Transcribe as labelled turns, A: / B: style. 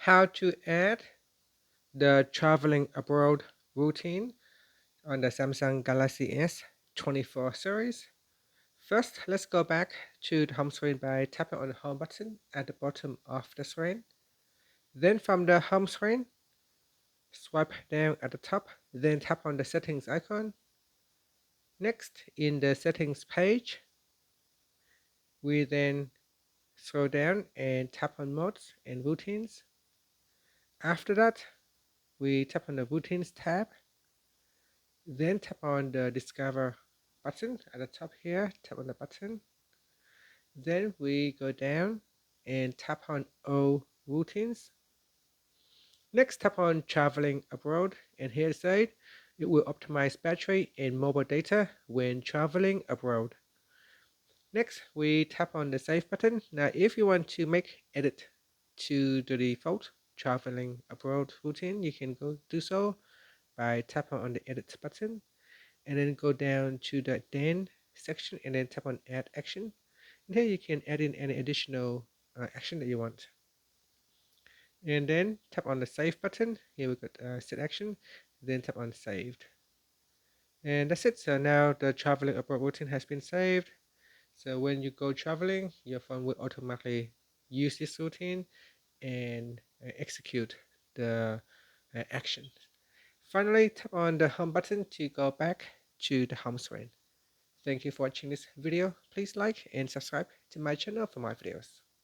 A: how to add the traveling abroad routine on the Samsung Galaxy S24 series. First, let's go back to the home screen by tapping on the home button at the bottom of the screen. Then from the home screen, swipe down at the top, then tap on the settings icon. Next, in the settings page, we then scroll down and tap on modes and routines. After that, we tap on the routines tab, then tap on the discover button at the top here, tap on the button. Then we go down and tap on all routines. Next, tap on traveling abroad, and here it says it will optimize battery and mobile data when traveling abroad. Next, we tap on the save button. Now, if you want to make edit to the default traveling abroad routine, you can go do so by tapping on the edit button and then go down to the then section and then tap on add action. And here you can add in any additional action that you want. And then tap on the save button. Here we got set action, then tap on saved. And that's it. So now the traveling abroad routine has been saved. So when you go traveling, your phone will automatically use this routine and execute the action. Finally, tap on the home button to go back to the home screen. Thank you for watching this video. Please like and subscribe to my channel for more videos.